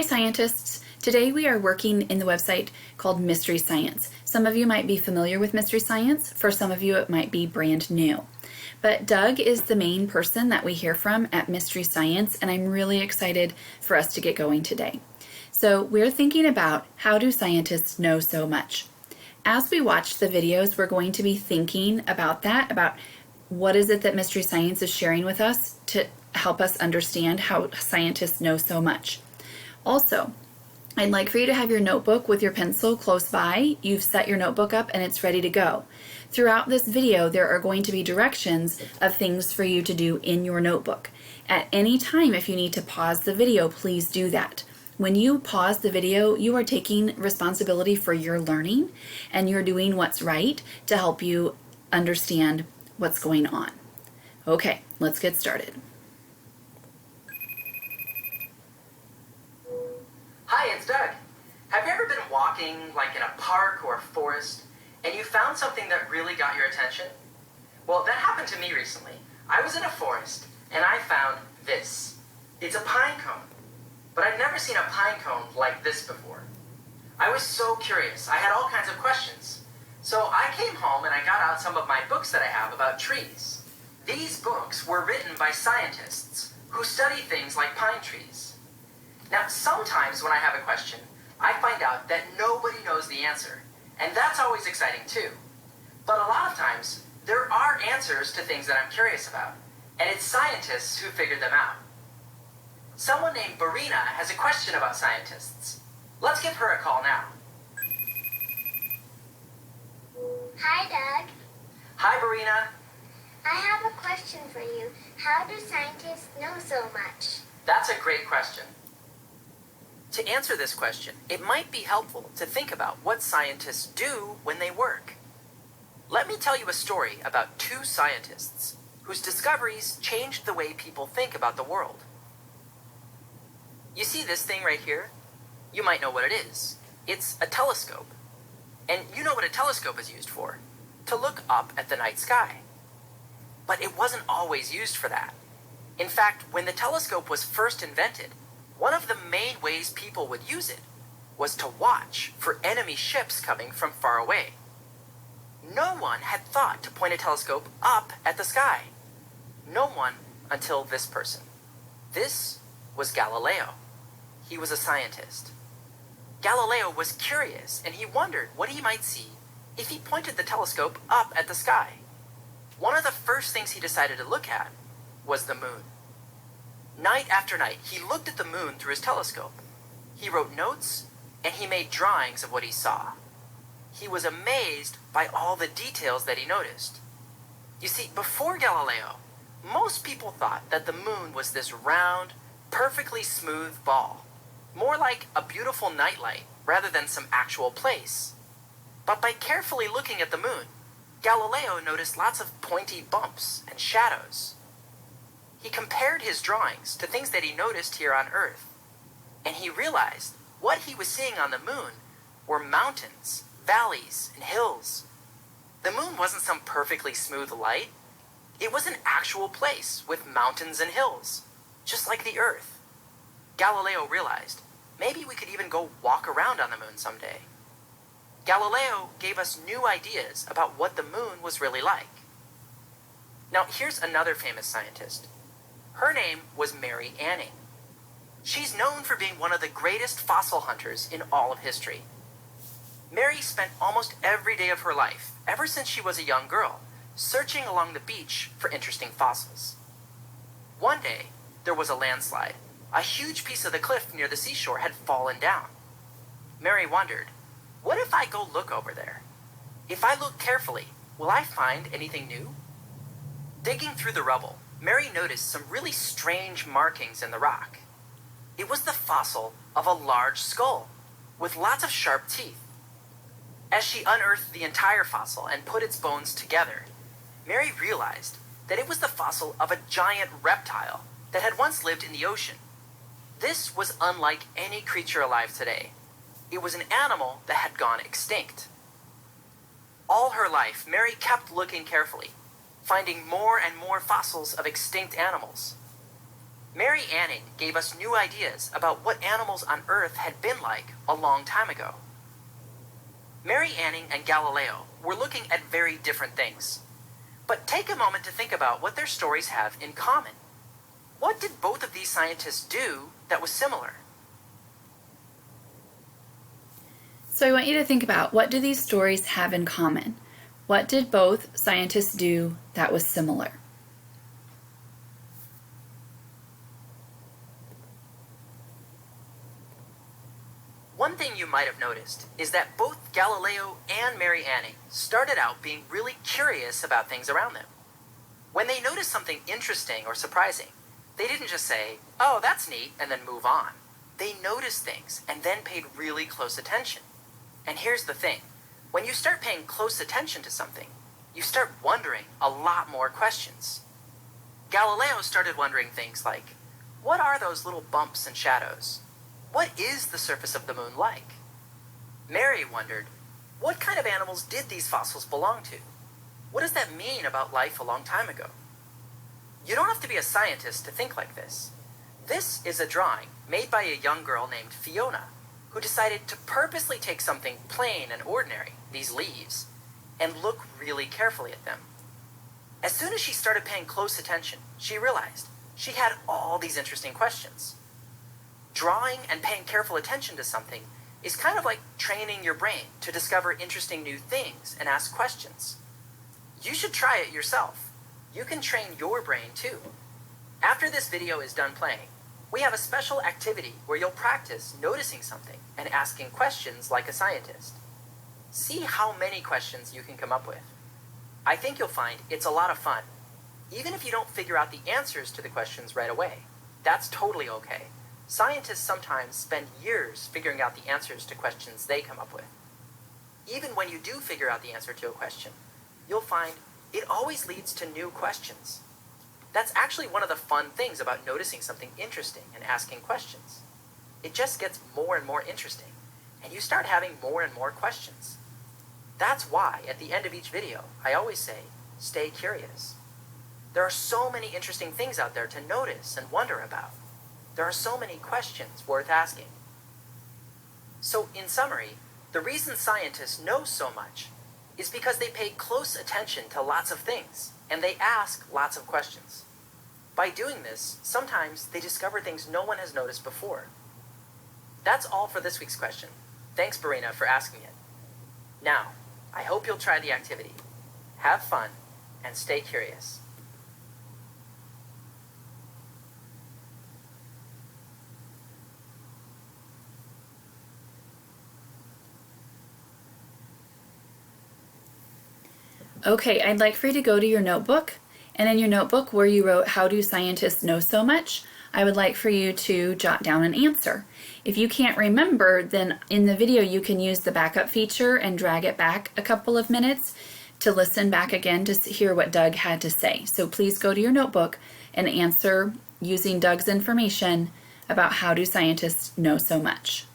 Hi scientists! Today we are working in the website called Mystery Science. Some of you might be familiar with Mystery Science, for some of you it might be brand new. But Doug is the main person that we hear from at Mystery Science, and I'm really excited for us to get going today. So we're thinking about how do scientists know so much? As we watch the videos, we're going to be thinking about that, about what is it that Mystery Science is sharing with us to help us understand how scientists know so much. Also, I'd like for you to have your notebook with your pencil close by. You've set your notebook up and it's ready to go. Throughout this video, there are going to be directions of things for you to do in your notebook. At any time, if you need to pause the video, please do that. When you pause the video, you are taking responsibility for your learning and you're doing what's right to help you understand what's going on. Okay, let's get started. Hi, it's Doug. Have you ever been walking, like in a park or a forest, and you found something that really got your attention? Well, that happened to me recently. I was in a forest, and I found this. It's a pine cone. But I'd never seen a pine cone like this before. I was so curious. I had all kinds of questions. So I came home and I got out some of my books that I have about trees. These books were written by scientists who study things like pine trees. Now, sometimes when I have a question, I find out that nobody knows the answer, and that's always exciting too. But a lot of times, there are answers to things that I'm curious about, and it's scientists who figured them out. Someone named Barina has a question about scientists. Let's give her a call now. Hi, Doug. Hi, Barina. I have a question for you. How do scientists know so much? That's a great question. To answer this question, it might be helpful to think about what scientists do when they work. Let me tell you a story about two scientists whose discoveries changed the way people think about the world. You see this thing right here? You might know what it is. It's a telescope. And you know what a telescope is used for? To look up at the night sky. But it wasn't always used for that. In fact, when the telescope was first invented, one of the main ways people would use it was to watch for enemy ships coming from far away. No one had thought to point a telescope up at the sky. No one until this person. This was Galileo. He was a scientist. Galileo was curious and he wondered what he might see if he pointed the telescope up at the sky. One of the first things he decided to look at was the moon. Night after night, he looked at the moon through his telescope. He wrote notes, and he made drawings of what he saw. He was amazed by all the details that he noticed. You see, before Galileo, most people thought that the moon was this round, perfectly smooth ball, more like a beautiful nightlight rather than some actual place. But by carefully looking at the moon, Galileo noticed lots of pointy bumps and shadows. He compared his drawings to things that he noticed here on Earth, and he realized what he was seeing on the moon were mountains, valleys, and hills. The moon wasn't some perfectly smooth light. It was an actual place with mountains and hills, just like the Earth. Galileo realized maybe we could even go walk around on the moon someday. Galileo gave us new ideas about what the moon was really like. Now, here's another famous scientist. Her name was Mary Anning. She's known for being one of the greatest fossil hunters in all of history. Mary spent almost every day of her life, ever since she was a young girl, searching along the beach for interesting fossils. One day, there was a landslide. A huge piece of the cliff near the seashore had fallen down. Mary wondered, what if I go look over there? If I look carefully, will I find anything new? Digging through the rubble, Mary noticed some really strange markings in the rock. It was the fossil of a large skull with lots of sharp teeth. As she unearthed the entire fossil and put its bones together, Mary realized that it was the fossil of a giant reptile that had once lived in the ocean. This was unlike any creature alive today. It was an animal that had gone extinct. All her life, Mary kept looking carefully, finding more and more fossils of extinct animals. Mary Anning gave us new ideas about what animals on Earth had been like a long time ago. Mary Anning and Galileo were looking at very different things. But take a moment to think about what their stories have in common. What did both of these scientists do that was similar? So I want you to think about, what do these stories have in common? What did both scientists do that was similar? One thing you might have noticed is that both Galileo and Mary Anning started out being really curious about things around them. When they noticed something interesting or surprising, they didn't just say, "Oh, that's neat," and then move on. They noticed things and then paid really close attention. And here's the thing. When you start paying close attention to something, you start wondering a lot more questions. Galileo started wondering things like, what are those little bumps and shadows? What is the surface of the moon like? Mary wondered, what kind of animals did these fossils belong to? What does that mean about life a long time ago? You don't have to be a scientist to think like this. This is a drawing made by a young girl named Fiona, who decided to purposely take something plain and ordinary, these leaves, and look really carefully at them. As soon as she started paying close attention, she realized she had all these interesting questions. Drawing and paying careful attention to something is kind of like training your brain to discover interesting new things and ask questions. You should try it yourself. You can train your brain too. After this video is done playing, we have a special activity where you'll practice noticing something and asking questions like a scientist. See how many questions you can come up with. I think you'll find it's a lot of fun. Even if you don't figure out the answers to the questions right away, that's totally okay. Scientists sometimes spend years figuring out the answers to questions they come up with. Even when you do figure out the answer to a question, you'll find it always leads to new questions. That's actually one of the fun things about noticing something interesting and asking questions. It just gets more and more interesting, and you start having more and more questions. That's why, at the end of each video, I always say, stay curious. There are so many interesting things out there to notice and wonder about. There are so many questions worth asking. So, in summary, the reason scientists know so much is because they pay close attention to lots of things, and they ask lots of questions. By doing this, sometimes they discover things no one has noticed before. That's all for this week's question. Thanks, Barina, for asking it. Now, I hope you'll try the activity. Have fun, and stay curious. Okay, I'd like for you to go to your notebook, and in your notebook where you wrote, "How do scientists know so much?" I would like for you to jot down an answer. If you can't remember, then in the video you can use the backup feature and drag it back a couple of minutes to listen back again to hear what Doug had to say. So please go to your notebook and answer using Doug's information about how do scientists know so much.